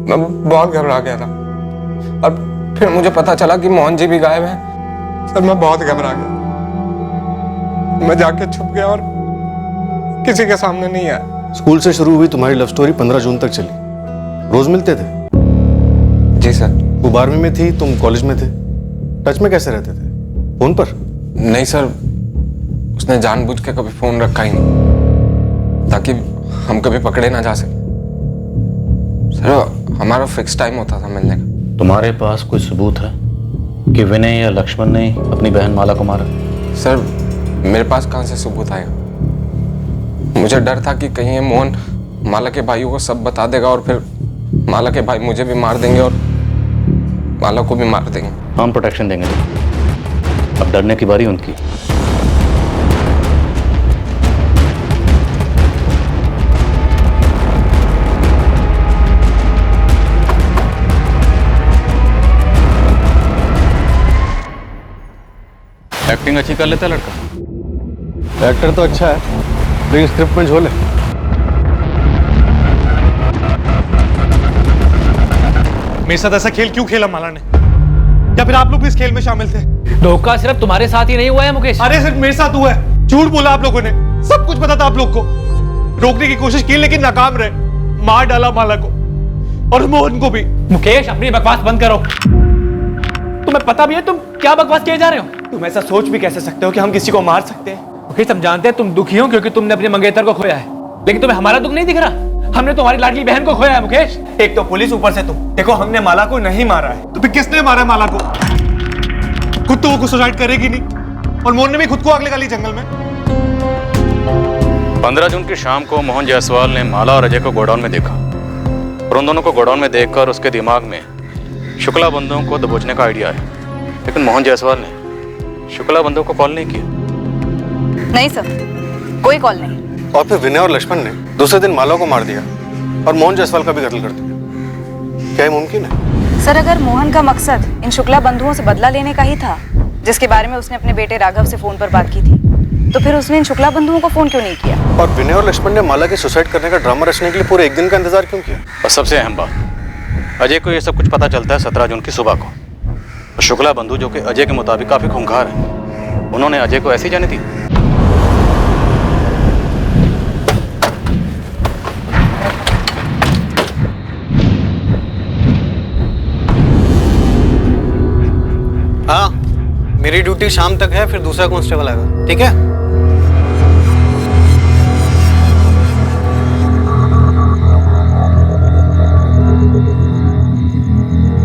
मैं बहुत घबरा गया था और फिर मुझे पता चला कि मोहन जी भी गायब हैं। सर मैं बहुत घबरा गया। मैं जाके छुप गया और किसी के सामने नहीं आया। स्कूल से शुरू हुई तुम्हारी लव स्टोरी 15 जून तक चली। रोज मिलते थे? जी सर। वो 12वीं में थी, तुम कॉलेज में थे। टच में कैसे रहते थे? फोन पर? नहीं सर, उसने जानबूझ के कभी फोन रखा ही नहीं ताकि हम कभी पकड़े ना जा सके। सर हमारा फिक्स टाइम होता था मिलने का। तुम्हारे पास कोई सबूत है कि विनय या लक्ष्मण ने अपनी बहन माला को मारा? सर मेरे पास कहां से सबूत आएगा? मुझे डर था कि कहीं ये मोहन माला के भाइयों को सब बता देगा और फिर माला के भाई मुझे भी मार देंगे और माला को भी मार देंगे। हम प्रोटेक्शन देंगे, अब डरने की बारी उनकी। एक्टिंग अच्छी कर लेता है लड़का। एक्टर तो अच्छा है, लेकिन स्क्रिप्ट में झोल है। मेरे साथ ऐसा खेल क्यों खेला माला ने? या फिर आप लोग भी इस खेल में शामिल थे? धोखा सिर्फ तुम्हारे साथ ही नहीं हुआ है मुकेश। अरे सिर्फ मेरे साथ हुआ है। झूठ बोला आप लोगों ने, सब कुछ पता था आप लोग को। रोकने की कोशिश की लेकिन नाकाम रहे। मार डाला माला को और मोहन को भी। मुकेश अपनी बकवास बंद करो। तुम्हें पता भी है तुम क्या बकवास किए जा रहे हो? तुम ऐसा सोच भी कैसे सकते हो कि हम किसी को मार सकते हैं? मुकेश हम जानते हैं तुम दुखी हो क्योंकि तुमने अपने मंगेतर को खोया है, लेकिन तुम्हें हमारा दुख नहीं दिख रहा? हमने तुम्हारी लाडली बहन को खोया है मुकेश। एक तो पुलिस, ऊपर से तुम। देखो हमने माला को नहीं मारा है। तो फिर किसने मारा है माला को? खुद तो वो सुसाइड करेगी नहीं और मोहन ने भी खुद को आग लगा ली जंगल में। 15 जून की शाम को मोहन जायसवाल ने माला और अजय को गोडाउन में देखा और उन दोनों को गोडाउन में देखकर उसके दिमाग में शुक्ला बंधुओं को दबोचने का आइडिया आया, लेकिन मोहन जायसवाल ने शुक्ला बंधुओं को कॉल नहीं किया। नहीं सर, कोई कॉल नहीं। और फिर विनय और लक्ष्मण ने दूसरे दिन माला को मार दिया और मोहन जायसवाल का भी कत्ल कर दिया। क्या ये मुमकिन है? सर अगर मोहन का मकसद इन शुक्ला बंधुओं से बदला लेने का ही था, जिसके बारे में उसने अपने बेटे राघव से फोन पर बात की थी, तो फिर उसने इन शुक्ला बंधुओं को फोन क्यों नहीं किया? और विनय और लक्ष्मण ने माला के सुसाइड करने का ड्रामा रचने के लिए पूरे एक दिन का इंतजार क्यों किया? और सबसे अहम बात, अजय को यह सब कुछ पता चलता है 17 जून की सुबह को। और शुक्ला बंधु जो कि अजय के मुताबिक काफी खूंखार है, उन्होंने अजय को ऐसी जाने दी। हाँ, मेरी ड्यूटी शाम तक है, फिर दूसरा कांस्टेबल आएगा, ठीक है?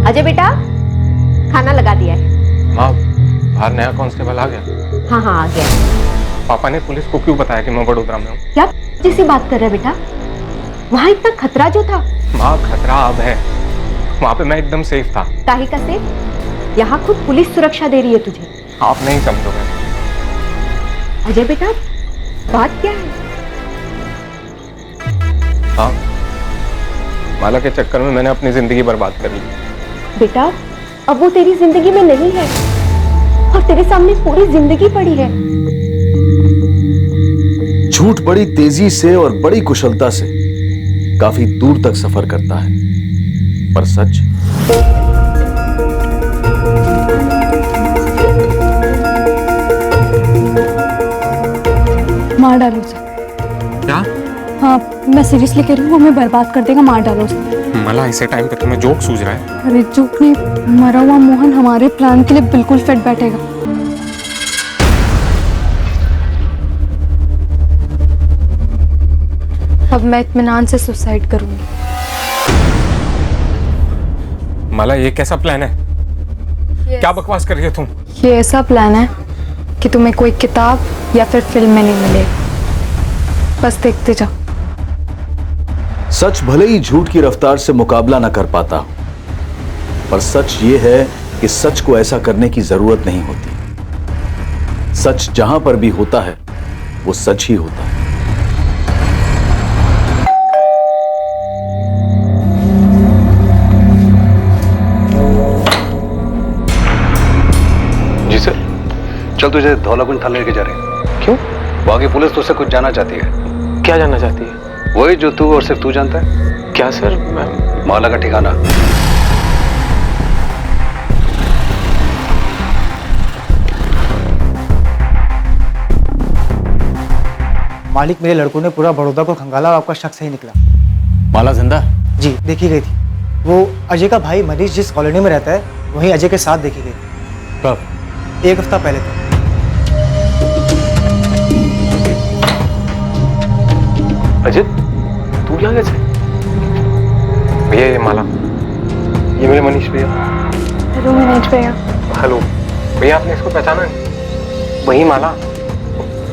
अजय बेटा, खाना लगा दिया है। माँ, बाहर नया कांस्टेबल आ गया। हाँ हाँ आ गया। पापा ने पुलिस को क्यों बताया कि मैं वडोदरा में हूँ? क्या जैसी बात कर रहे बेटा? वहाँ इतना खतरा जो था। माँ खतरा अब है, वहां पे मैं एकदम सेफ था। काहे का सेफ? यहाँ खुद पुलिस सुरक्षा दे रही है तुझे। आप नहीं समझोगे। अजय बेटा, बात क्या है? हाँ, माला के चक्कर में मैंने अपनी जिंदगी बर्बाद कर ली। बेटा, अब वो तेरी जिंदगी में नहीं है और तेरे सामने पूरी जिंदगी पड़ी है। झूठ बड़ी तेजी से और बड़ी कुशलता से काफी दूर तक सफर करता है, पर सच मार डालो उसे। क्या? हाँ, मैं सीरियसली कह रही हूँ, हमें बर्बाद कर देगा, मार डालो उसे। मला ऐसे टाइम पे तुम्हें जोक सूझ रहा है? अरे जोक नहीं, मरा हुआ मोहन हमारे प्लान के लिए बिल्कुल फिट बैठेगा। अब मैं इत्मीनान से सुसाइड करूंगी। मला, ये कैसा प्लान है? क्या बकवास कर रही हो तुम? ये ऐसा प्लान है कि तुम्हें कोई किताब या फिर फिल्म में नहीं मिलेगा, बस देखते जाओ। सच भले ही झूठ की रफ्तार से मुकाबला न कर पाता, पर सच ये है कि सच को ऐसा करने की जरूरत नहीं होती। सच जहां पर भी होता है वो सच ही होता है। जी सर। चल तुझे धौलाकुंज थाने लेके जा रहे हैं। क्यों? वहां की पुलिस तुझसे कुछ जानना चाहती है। क्या जानना चाहती है? वही जो तू और सिर्फ तू जानता है। क्या सर? माला का ठिकाना। मालिक, मेरे लड़कों ने पूरा बड़ौदा को खंगाला और आपका शक सही निकला। माला जिंदा? जी, देखी गई थी। वो अजय का भाई मनीष जिस कॉलोनी में रहता है, वहीं अजय के साथ देखी गई थी। कब? 1 हफ्ता पहले था। अजय, तू यहाँ कैसे? भैया, ये माला, ये मेरे मनीष भैया। हेलो मनीष भैया। हेलो भैया, आपने इसको पहचाना नहीं? वही माला।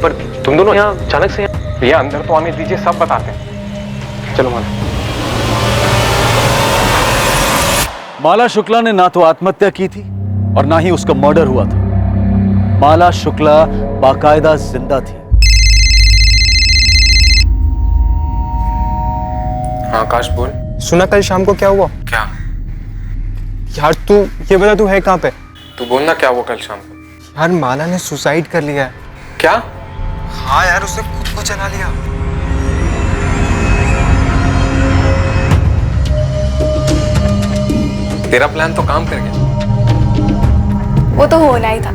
पर तुम दोनों यहाँ अचानक से? भैया अंदर तो आने दीजिए, सब बताते हैं। चलो माला। माला शुक्ला ने ना तो आत्महत्या की थी और ना ही उसका मर्डर हुआ था। माला शुक्ला बाकायदा जिंदा थी। हाँ आकाश, बोल। सुना कल शाम को क्या हुआ? क्या? यार तू ये बता, तू है कहाँ पे? तू बोलना क्या हुआ कल शाम को? यार माला ने सुसाइड कर लिया है। क्या? हाँ यार, उसने खुद को जला लिया। तेरा प्लान तो काम कर गया। वो तो होना ही था,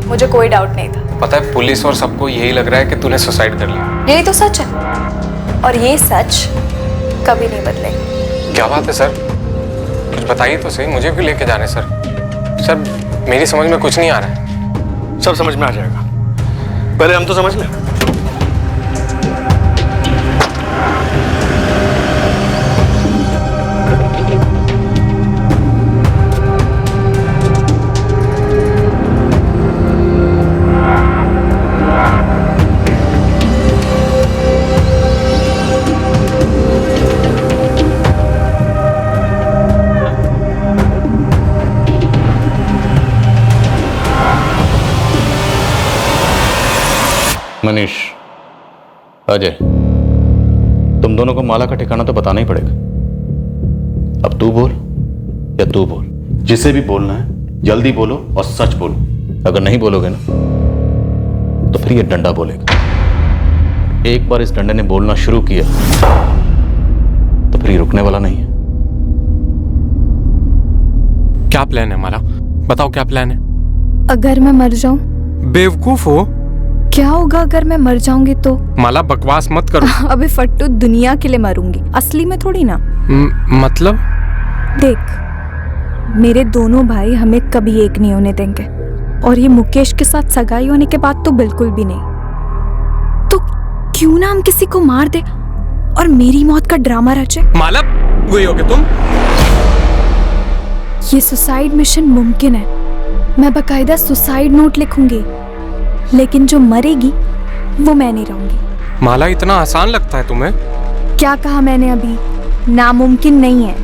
मुझे कोई डाउट नहीं था। पता है, पुलिस और सबको यही लग रहा है कि तूने सुसाइड कर लिया। यही तो सच है, और ये सच कभी नहीं बदलेगा। क्या बात है सर? कुछ बताइए तो सही, मुझे भी लेके जाने सर। सर, मेरी समझ में कुछ नहीं आ रहा है। सब समझ में आ जाएगा, पहले हम तो समझ लें। मनीष, अजय, तुम दोनों को माला का ठिकाना तो बताना ही पड़ेगा। अब तू बोल या तू बोल, जिसे भी बोलना है जल्दी बोलो और सच बोलो। अगर नहीं बोलोगे ना तो फिर ये डंडा बोलेगा। एक बार इस डंडे ने बोलना शुरू किया तो फिर ये रुकने वाला नहीं है। क्या प्लान है माला? बताओ क्या प्लान है? अगर मैं मर जाऊं? बेवकूफ हो? क्या होगा अगर मैं मर जाऊंगी तो? माला बकवास मत करो। अबे फट्टू, दुनिया के लिए मरूंगी, असली में थोड़ी ना। मतलब? देख, मेरे दोनों भाई हमें कभी एक नहीं होने देंगे, और ये मुकेश के साथ सगाई होने के बाद तो बिल्कुल भी नहीं। तो क्यों ना हम किसी को मार दे और मेरी मौत का ड्रामा रचे। माला, वही होगे तुम? ये सुसाइड मिशन मुमकिन है। मैं बकायदा सुसाइड नोट लिखूंगी, लेकिन जो मरेगी वो मैं नहीं रहूंगी। माला, इतना आसान लगता है तुम्हें? क्या कहा मैंने अभी? नामुमकिन नहीं है,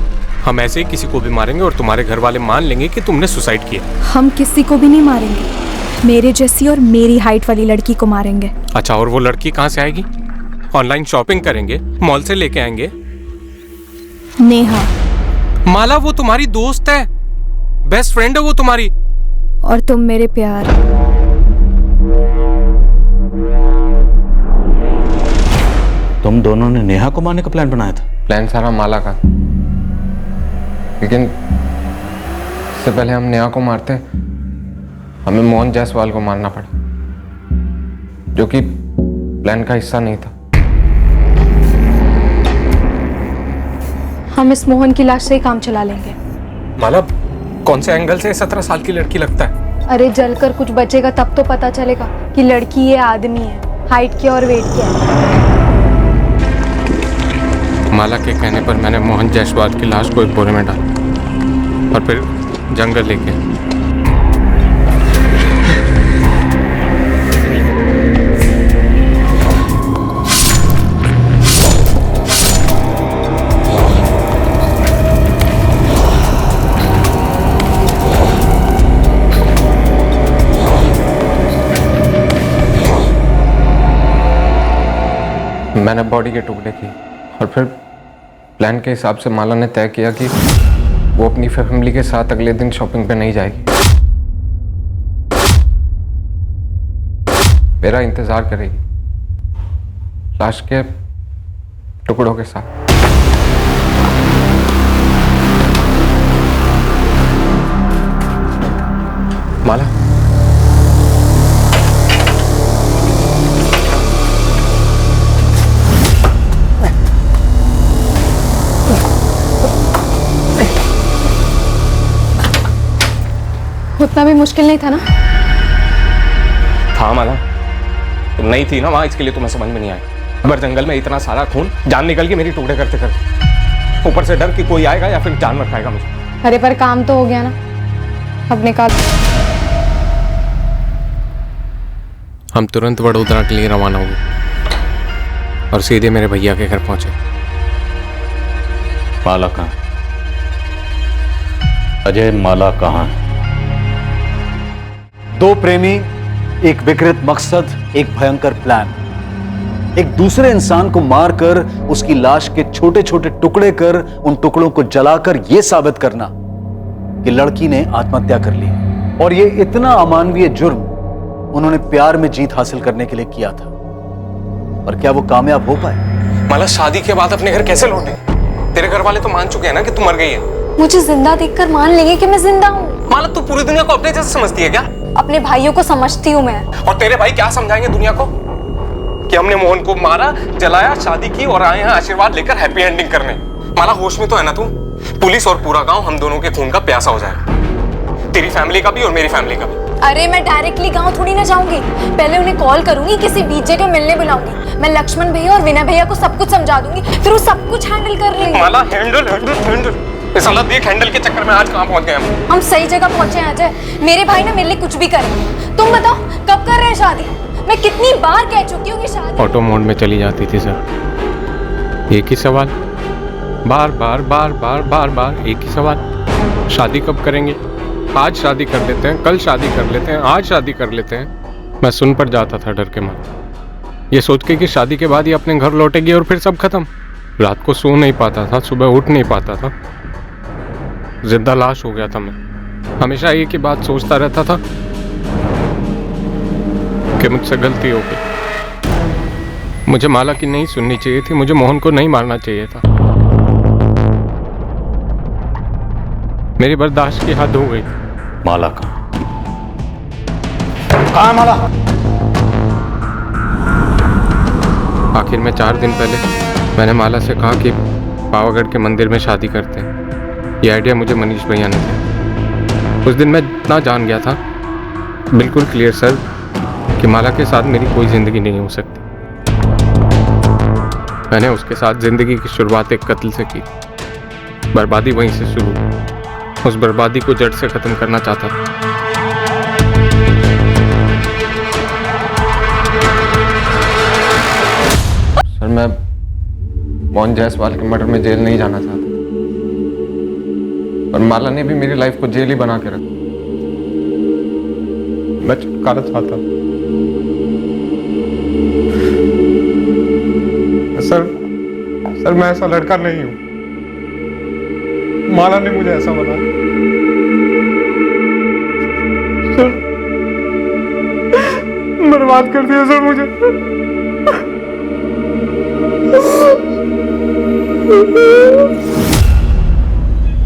हम ऐसे ही किसी को भी मारेंगे और तुम्हारे घर वाले मान लेंगे कि तुमने सुसाइड किया। हम किसी को भी नहीं मारेंगे, मेरे जैसी और मेरी हाइट वाली लड़की को मारेंगे। अच्छा, और वो लड़की कहाँ से आएगी? ऑनलाइन शॉपिंग करेंगे, मॉल से लेके आएंगे। नेहा। माला वो तुम्हारी दोस्त है, बेस्ट फ्रेंड है वो तुम्हारी। और तुम मेरे प्यार। तुम दोनों ने नेहा को मारने का प्लान बनाया था? प्लान सारा माला का, लेकिन इससे पहले हम नेहा को मारते हमें मोहन जायसवाल को मारना पड़ा, जो कि प्लान का हिस्सा नहीं था। हम इस मोहन की लाश से ही काम चला लेंगे। माला, कौन से एंगल से 17 साल की लड़की लगता है? अरे जलकर कुछ बचेगा तब तो पता चलेगा कि लड़की है आदमी है, हाइट क्या और वेट क्या है। माला के कहने पर मैंने मोहन जायसवाल की लाश को एक बोरे में डाला और फिर जंगल लेके। मैंने बॉडी के टुकड़े किए और फिर प्लान के हिसाब से माला ने तय किया कि वो अपनी फैमिली के साथ अगले दिन शॉपिंग पे नहीं जाएगी, मेरा इंतजार करेगी लाश के टुकड़ों के साथ। माला, उतना भी मुश्किल नहीं था ना? था माला, तुम नहीं थी ना वहां, इसके लिए तुम्हें समझ में नहीं आया। अगर जंगल में इतना सारा खून, जान निकल के मेरी टुकड़े करते करते, ऊपर से डर कि कोई आएगा या फिर जानवर खाएगा मुझे। अरे पर काम तो हो गया ना, अब निकाल। हम तुरंत वडोदरा के लिए रवाना हुए और सीधे मेरे भैया के घर पहुंचे। माला कहाँ? अजय, माला कहाँ है? दो प्रेमी, एक विकृत मकसद, एक भयंकर प्लान। एक दूसरे इंसान को मारकर उसकी लाश के छोटे छोटे टुकड़े कर उन टुकड़ों को जलाकर यह साबित करना कि लड़की ने आत्महत्या कर ली। और यह इतना अमानवीय जुर्म उन्होंने प्यार में जीत हासिल करने के लिए किया था। और क्या वो कामयाब हो पाए? माला, शादी के बाद अपने घर कैसे लौटे? तेरे घर वाले तो मान चुके हैं ना कि तू मर गई है। मुझे जिंदा देखकर मान लेंगे कि मैं जिंदा हूँ। माला, तू पूरी दुनिया को अपने जैसे समझती है क्या? अपने भाइयों को समझती हूँ मैं। और तेरे भाई क्या समझाएंगे दुनिया को कि हमने मोहन को मारा, जलाया, शादी की और आए हैं आशीर्वाद लेकर हैप्पी एंडिंग करने। माला, होश में तो है ना तू? पुलिस और पूरा गांव हम दोनों के खून का प्यासा हो जाएगा, तेरी फैमिली का भी और मेरी फैमिली का भी। अरे मैं डायरेक्टली गांव थोड़ी ना जाऊंगी, पहले उन्हें कॉल करूंगी, किसी बीच जगह मिलने बुलाऊंगी। मैं लक्ष्मण भैया और विनय भैया को सब कुछ समझा दूंगी, फिर वो सब कुछ हैंडल कर लेंगे। माला, हैंडल इस हालत देख, हैंडल के चक्कर में आज कहां पहुंच गए हम सही जगह पहुंचे हैं अजय। मेरे भाई ना मेरे लिए कुछ भी करें। तुम बताओ कब कर रहे हैं शादी? मैं कितनी बार कह चुकी हूँ कि शादी। ऑटो मोड में चली जाती थी सर, एक ही सवाल, बार बार बार बार बार बार एक ही सवाल, शादी कब करेंगे? आज शादी कर लेते हैं, कल शादी कर लेते हैं, आज शादी कर लेते हैं। मैं सुन पर जाता था डर के मारे, ये सोच के कि शादी के बाद ही अपने घर लौटेगी और फिर सब खत्म। रात को सो नहीं पाता था, सुबह उठ नहीं पाता था, जिंदा लाश हो गया था मैं। हमेशा एक ही बात सोचता रहता था कि मुझसे गलती हो गई। मुझे माला की नहीं सुननी चाहिए थी, मुझे मोहन को नहीं मारना चाहिए था। मेरी बर्दाश्त की हद हो गई। माला कहाँ? कहाँ है माला? आखिर में 4 दिन पहले मैंने माला से कहा कि पावागढ़ के मंदिर में शादी करते हैं। ये आइडिया मुझे मनीष भैया ने दिया। उस दिन मैं इतना जान गया था, बिल्कुल क्लियर सर, कि माला के साथ मेरी कोई जिंदगी नहीं हो सकती। मैंने उसके साथ जिंदगी की शुरुआत एक कत्ल से की, बर्बादी वहीं से शुरू। उस बर्बादी को जड़ से खत्म करना चाहता था। सर, मैं मोहन जायसवाल के मर्डर में जेल नहीं जाना चाहता। और माला ने भी मेरी लाइफ को जेल ही बना के रखा। मैं छुटकारा चाहता हूं। सर मैं ऐसा लड़का नहीं हूं। माला ने मुझे ऐसा बनाया। सर बर्बाद कर दिया सर मुझे।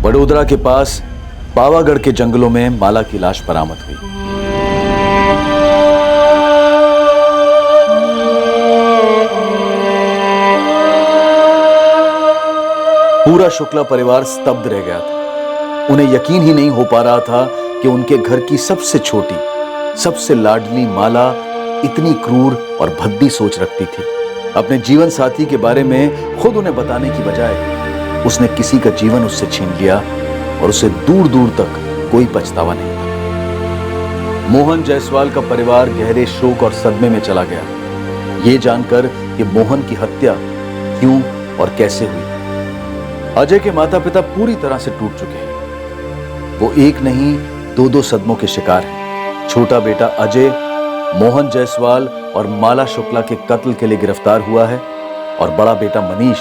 वडोदरा के पास पावागढ़ के जंगलों में माला की लाश बरामद हुई। पूरा शुक्ला परिवार स्तब्ध रह गया था। उन्हें यकीन ही नहीं हो पा रहा था कि उनके घर की सबसे छोटी, सबसे लाडली माला इतनी क्रूर और भद्दी सोच रखती थी। अपने जीवन साथी के बारे में खुद उन्हें बताने की बजाय उसने किसी का जीवन उससे छीन लिया और उसे दूर दूर तक कोई पछतावा नहीं था। मोहन जायसवाल का परिवार गहरे शोक और सदमे में चला गया, ये जानकर कि मोहन की हत्या क्यों और कैसे हुई। अजय के माता पिता पूरी तरह से टूट चुके हैं। वो एक नहीं दो सदमों के शिकार हैं। छोटा बेटा अजय मोहन जायसवाल और माला शुक्ला के कत्ल के लिए गिरफ्तार हुआ है और बड़ा बेटा मनीष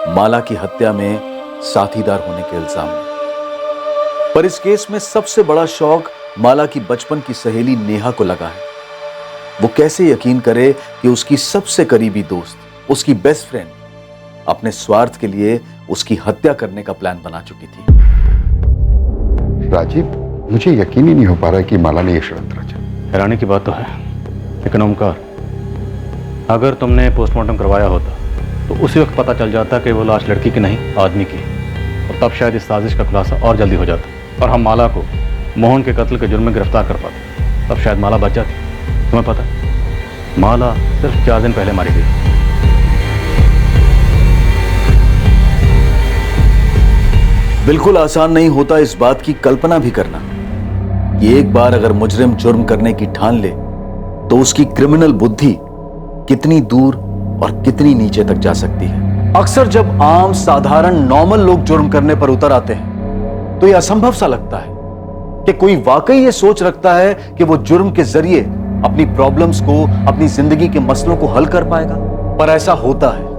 माला की हत्या में साथीदार होने के इल्जाम में। पर इस केस में सबसे बड़ा शौक माला की बचपन की सहेली नेहा को लगा है। वो कैसे यकीन करे कि उसकी सबसे करीबी दोस्त, उसकी बेस्ट फ्रेंड अपने स्वार्थ के लिए उसकी हत्या करने का प्लान बना चुकी थी। राजीव, मुझे यकीन ही नहीं हो पा रहा है कि माला ने यह षड्यंत्र रचा। हैरानी की बात तो है, लेकिन ओमकार, अगर तुमने पोस्टमार्टम करवाया होता तो उसी वक्त पता चल जाता कि वो लाश लड़की की नहीं आदमी की, और तब शायद इस साजिश का खुलासा और जल्दी हो जाता और हम माला को मोहन के कत्ल के जुर्म में गिरफ्तार कर पाते। तब शायद माला बच जाती। तुम्हें पता है, माला सिर्फ 4 दिन पहले मारी गई। बिल्कुल आसान नहीं होता इस बात की कल्पना भी करना कि एक बार अगर मुजरिम जुर्म करने की ठान ले तो उसकी क्रिमिनल बुद्धि कितनी दूर और कितनी नीचे तक जा सकती है। अक्सर जब आम साधारण नॉर्मल लोग जुर्म करने पर उतर आते हैं तो यह असंभव सा लगता है कि कोई वाकई ये सोच रखता है कि वो जुर्म के जरिए अपनी प्रॉब्लम्स को, अपनी जिंदगी के मसलों को हल कर पाएगा। पर ऐसा होता है।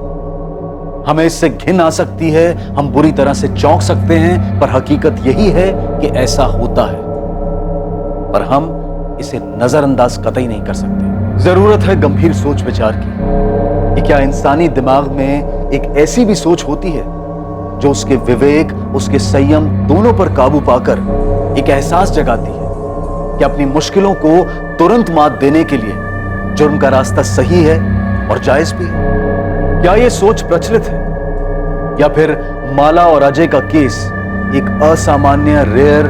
हमें इससे घिन आ सकती है, हम बुरी तरह से चौंक सकते हैं, पर हकीकत यही है कि ऐसा होता है, पर हम इसे नजरअंदाज कतई नहीं कर सकते। जरूरत है गंभीर सोच विचार की कि क्या इंसानी दिमाग में एक ऐसी भी सोच होती है जो उसके विवेक, उसके संयम दोनों पर काबू पाकर एक एहसास जगाती है कि अपनी मुश्किलों को तुरंत मात देने के लिए जुर्म का रास्ता सही है और जायज भी है। क्या यह सोच प्रचलित है या फिर माला और अजय का केस एक असामान्य, रेयर,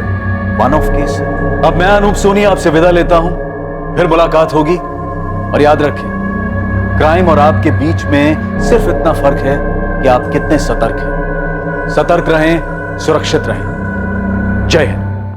वन ऑफ केस है? अब मैं अनूप सोनी आपसे विदा लेता हूं, फिर मुलाकात होगी। और याद रखें, क्राइम और आपके बीच में सिर्फ इतना फर्क है कि आप कितने सतर्क हैं। सतर्क रहें, सुरक्षित रहें। जय हिंद।